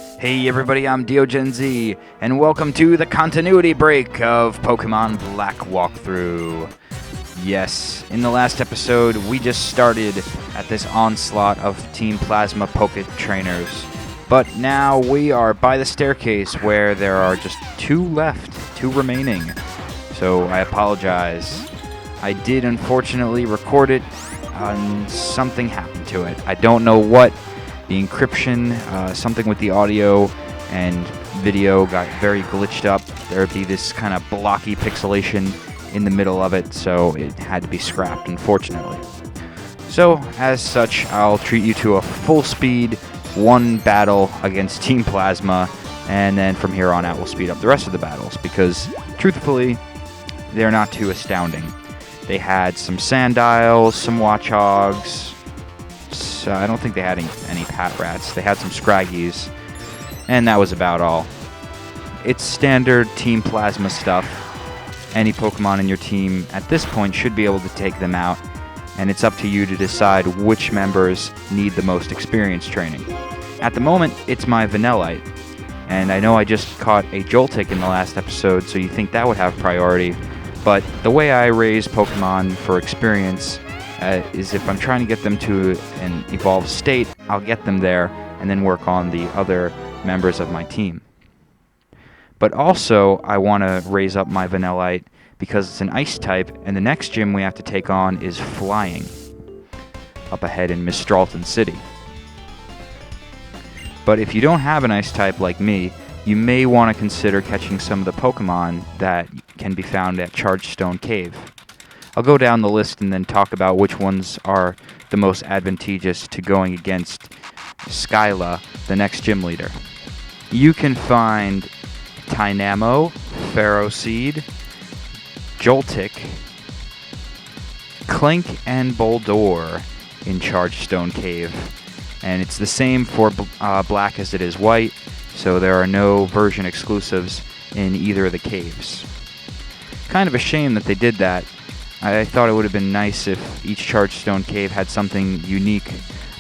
Hey everybody, I'm DeoGenZ, and welcome to the continuity break of Pokemon Black Walkthrough. Yes, in the last episode, we just started at this onslaught of Team Plasma Poké trainers. But now we are by the staircase where there are just two remaining. So I apologize. I did unfortunately record it, and something happened to it. I don't know what. The encryption, something with the audio and video got very glitched up. There would be this kind of blocky pixelation in the middle of it, so it had to be scrapped, unfortunately. So, as such, I'll treat you to a full speed, one battle against Team Plasma, and then from here on out we'll speed up the rest of the battles, because, truthfully, they're not too astounding. They had some Sandiles, some Watchhogs. I don't think they had any Patrats. They had some Scraggies, and that was about all. It's standard Team Plasma stuff. Any Pokemon in your team at this point should be able to take them out, and it's up to you to decide which members need the most experience training. At the moment, it's my Vanillite, and I know I just caught a Joltik in the last episode, so you think that would have priority, but the way I raise Pokemon for experience is if I'm trying to get them to an evolved state, I'll get them there and then work on the other members of my team. But also, I want to raise up my Vanillite because it's an ice type, and the next gym we have to take on is Flying, up ahead in Mistralton City. But if you don't have an ice type like me, you may want to consider catching some of the Pokemon that can be found at Chargestone Cave. I'll go down the list and then talk about which ones are the most advantageous to going against Skyla, the next gym leader. You can find Tynamo, Ferroseed, Joltik, Clink, and Boldore in Chargestone Cave. And it's the same for black as it is white, so there are no version exclusives in either of the caves. Kind of a shame that they did that. I thought it would have been nice if each Chargestone Cave had something unique,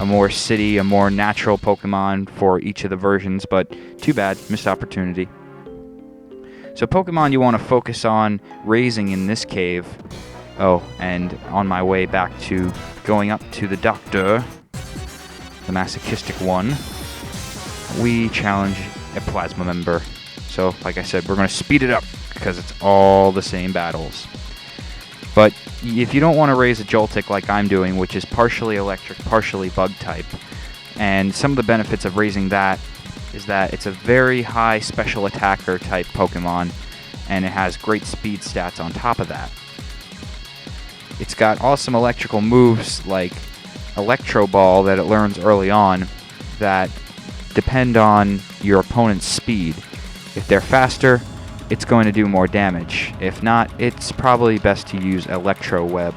a more city, a more natural Pokemon for each of the versions, but too bad, missed opportunity. So Pokemon you want to focus on raising in this cave. Oh, and on my way back to going up to the doctor, the masochistic one, we challenge a Plasma member. So, like I said, we're going to speed it up because it's all the same battles. But if you don't want to raise a Joltik like I'm doing, which is partially electric, partially bug type, and some of the benefits of raising that is that it's a very high special attacker type Pokemon, and it has great speed stats on top of that. It's got awesome electrical moves like Electro Ball that it learns early on that depend on your opponent's speed. If they're faster, it's going to do more damage. If not, it's probably best to use Electro Web,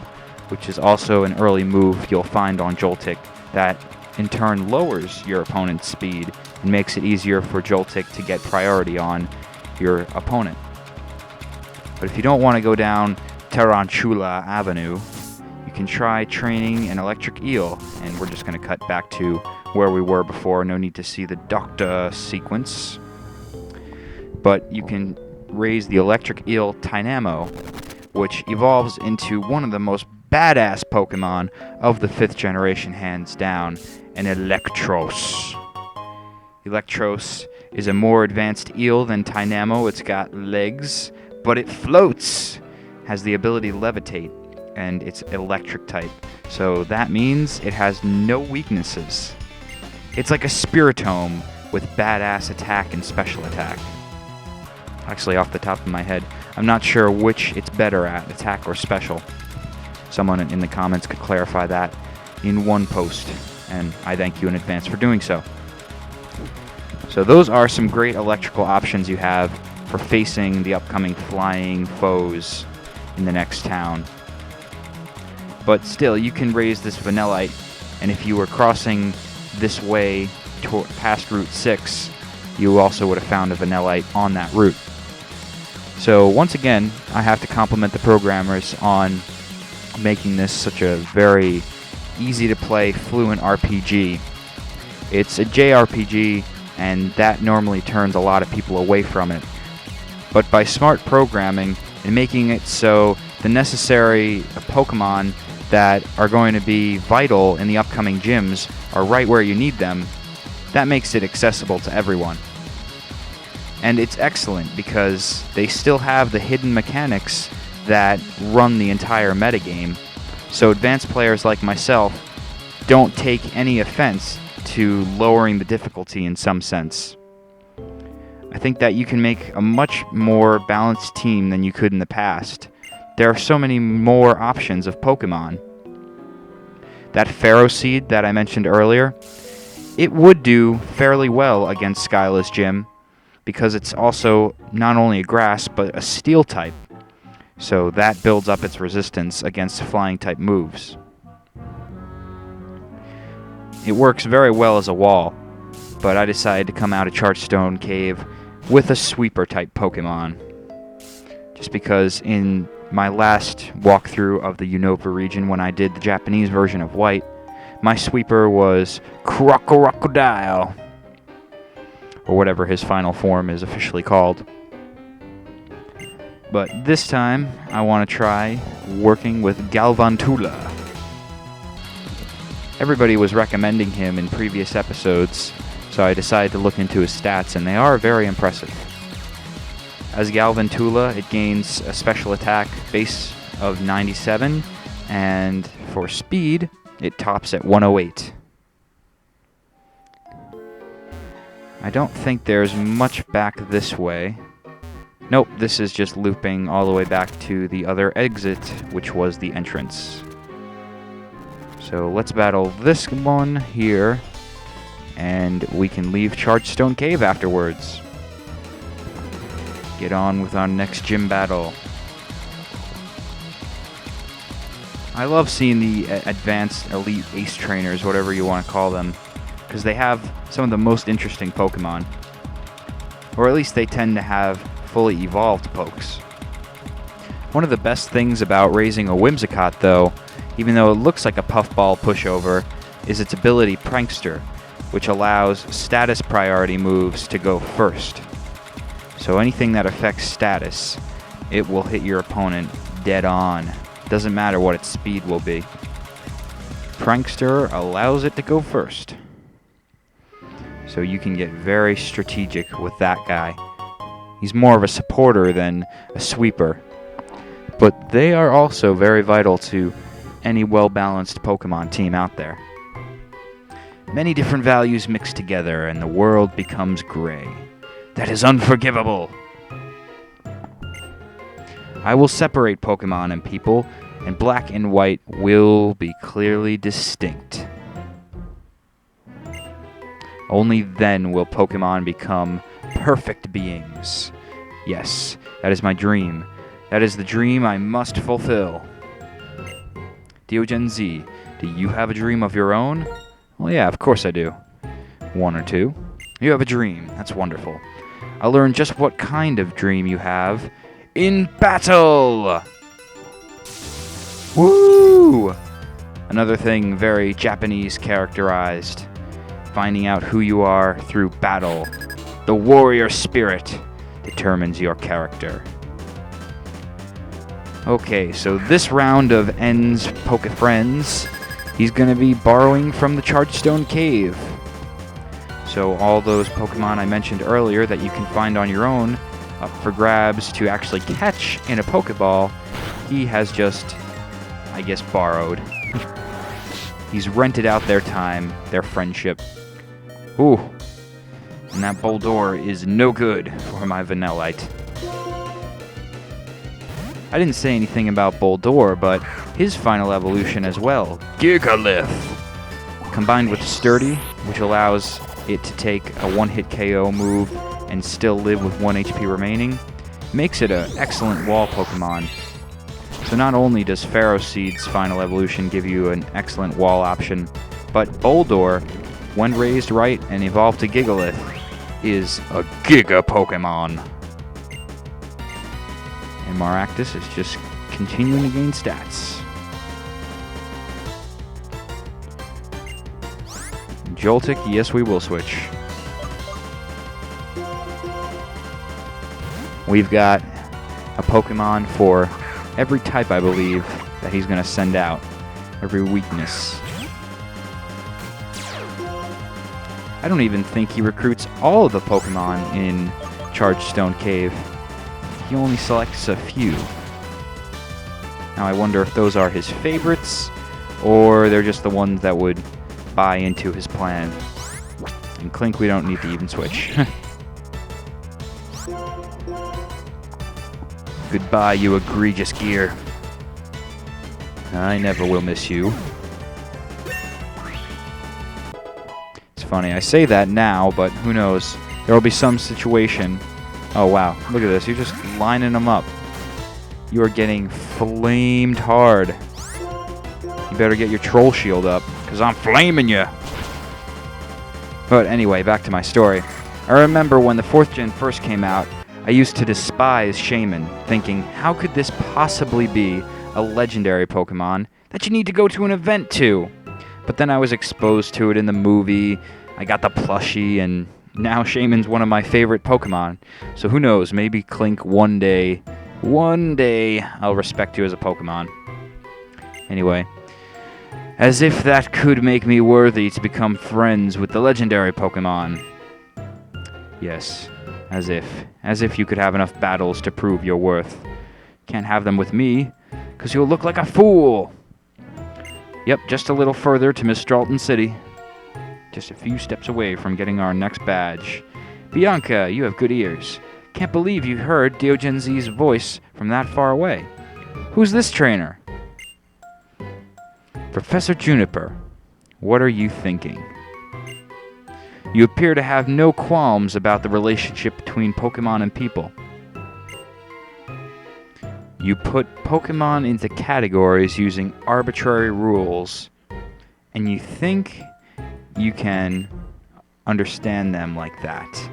which is also an early move you'll find on Joltik that in turn lowers your opponent's speed and makes it easier for Joltik to get priority on your opponent. But if you don't want to go down Tarantula Avenue, you can try training an Electric Eel, and we're just going to cut back to where we were before. No need to see the Doctor sequence. But you can raise the Electric Eel Tynamo, which evolves into one of the most badass Pokemon of the 5th generation, hands down, an Electros. Electros is a more advanced eel than Tynamo. It's got legs, but it floats, has the ability to levitate, and it's electric type. So that means it has no weaknesses. It's like a Spiritome with badass attack and special attack. Actually, off the top of my head, I'm not sure which it's better at, attack or special. Someone in the comments could clarify that in one post, and I thank you in advance for doing so. So those are some great electrical options you have for facing the upcoming flying foes in the next town. But still, you can raise this Vanillite, and if you were crossing this way past Route 6, you also would have found a Vanillite on that route. So once again, I have to compliment the programmers on making this such a very easy to play, fluent RPG. It's a JRPG, and that normally turns a lot of people away from it. But by smart programming and making it so the necessary Pokemon that are going to be vital in the upcoming gyms are right where you need them, that makes it accessible to everyone. And it's excellent because they still have the hidden mechanics that run the entire metagame, so advanced players like myself don't take any offense to lowering the difficulty in some sense. I think that you can make a much more balanced team than you could in the past. There are so many more options of Pokemon. That Ferroseed that I mentioned earlier, it would do fairly well against Skyla's gym, because it's also not only a grass, but a steel type. So that builds up its resistance against flying type moves. It works very well as a wall, but I decided to come out of Chargestone Cave with a sweeper type Pokemon. Just because in my last walkthrough of the Unova region, when I did the Japanese version of White, my sweeper was Crocodile, or whatever his final form is officially called. But this time, I want to try working with Galvantula. Everybody was recommending him in previous episodes, so I decided to look into his stats, and they are very impressive. As Galvantula, it gains a special attack base of 97, and for speed, it tops at 108. I don't think there's much back this way. Nope, this is just looping all the way back to the other exit, which was the entrance. So let's battle this one here, and we can leave Chargestone Cave afterwards. Get on with our next gym battle. I love seeing the advanced elite ace trainers, whatever you want to call them, because they have some of the most interesting Pokemon. Or at least they tend to have fully evolved pokes. One of the best things about raising a Whimsicott, though, even though it looks like a puffball pushover, is its ability Prankster, which allows status priority moves to go first. So anything that affects status, it will hit your opponent dead on. Doesn't matter what its speed will be. Prankster allows it to go first. So you can get very strategic with that guy. He's more of a supporter than a sweeper. But they are also very vital to any well-balanced Pokemon team out there. Many different values mixed together and the world becomes gray. That is unforgivable! I will separate Pokemon and people, and black and white will be clearly distinct. Only then will Pokemon become perfect beings. Yes, that is my dream. That is the dream I must fulfill. DeoGenZ, do you have a dream of your own? Well, yeah, of course I do. One or two. You have a dream. That's wonderful. I'll learn just what kind of dream you have in battle! Woo! Another thing very Japanese characterized. Finding out who you are through battle. The warrior spirit determines your character. Okay, so this round of N's Poke-Friends, he's going to be borrowing from the Chargestone Cave. So all those Pokemon I mentioned earlier that you can find on your own, up for grabs to actually catch in a Pokeball, he has just, I guess, borrowed. He's rented out their time, their friendship. Ooh. And that Boldore is no good for my Vanillite. I didn't say anything about Boldore, but his final evolution as well, Gigalith, combined with Sturdy, which allows it to take a one-hit KO move and still live with 1 HP remaining, makes it an excellent wall Pokemon. So not only does Ferroseed's final evolution give you an excellent wall option, but Boldore, when raised right and evolved to Gigalith, is a Giga Pokemon. And Maractus is just continuing to gain stats. Joltik, yes we will switch. We've got a Pokemon for every type, I believe, that he's going to send out. Every weakness. I don't even think he recruits all of the Pokemon in Charged Stone Cave. He only selects a few. Now I wonder if those are his favorites, or they're just the ones that would buy into his plan. And Clink, we don't need to even switch. Goodbye, you egregious gear. I never will miss you. It's funny, I say that now, but who knows? There will be some situation. Oh wow, look at this, you're just lining them up. You are getting flamed hard. You better get your troll shield up, because I'm flaming you. But anyway, back to my story. I remember when the 4th gen first came out, I used to despise Shaman, thinking, how could this possibly be a legendary Pokemon that you need to go to an event to? But then I was exposed to it in the movie, I got the plushie, and now Shaman's one of my favorite Pokemon. So who knows, maybe Clink one day, I'll respect you as a Pokemon. Anyway, as if that could make me worthy to become friends with the legendary Pokemon. Yes, as if you could have enough battles to prove your worth. Can't have them with me, because you'll look like a fool. Yep, just a little further to Mistralton City. Just a few steps away from getting our next badge. Bianca, you have good ears. Can't believe you heard DeoGenZ's voice from that far away. Who's this trainer? Professor Juniper, what are you thinking? You appear to have no qualms about the relationship between Pokemon and people. You put Pokemon into categories using arbitrary rules, and you think you can understand them like that.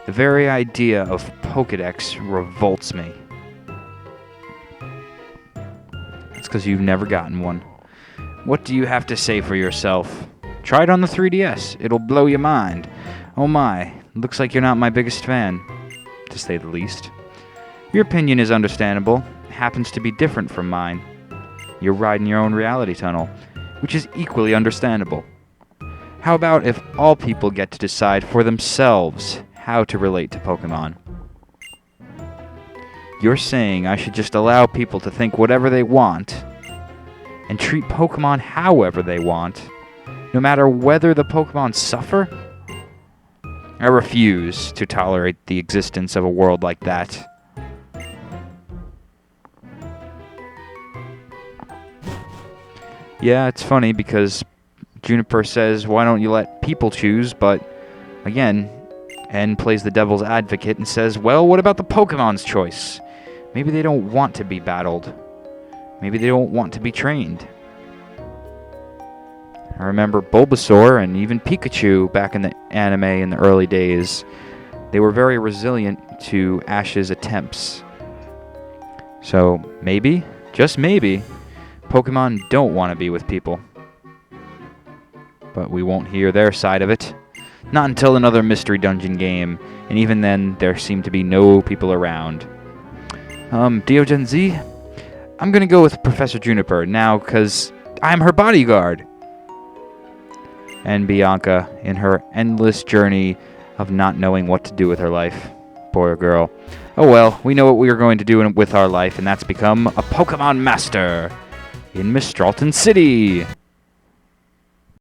The very idea of Pokedex revolts me. It's because you've never gotten one. What do you have to say for yourself? Try it on the 3DS. It'll blow your mind. Oh my, looks like you're not my biggest fan, to say the least. Your opinion is understandable. It happens to be different from mine. You're riding your own reality tunnel, which is equally understandable. How about if all people get to decide for themselves how to relate to Pokemon? You're saying I should just allow people to think whatever they want and treat Pokemon however they want, no matter whether the Pokemon suffer? I refuse to tolerate the existence of a world like that. Yeah, it's funny because Juniper says, why don't you let people choose? But, again, N plays the devil's advocate and says, well, what about the Pokemon's choice? Maybe they don't want to be battled. Maybe they don't want to be trained. I remember Bulbasaur and even Pikachu back in the anime in the early days. They were very resilient to Ash's attempts. So maybe, just maybe, Pokemon don't want to be with people. But we won't hear their side of it. Not until another Mystery Dungeon game, and even then there seem to be no people around. DeoGenZ, I'm gonna go with Professor Juniper now, because I'm her bodyguard. And Bianca, in her endless journey of not knowing what to do with her life. Boy or girl. Oh well, we know what we are going to do with our life, and that's become a Pokemon Master in Mistralton City.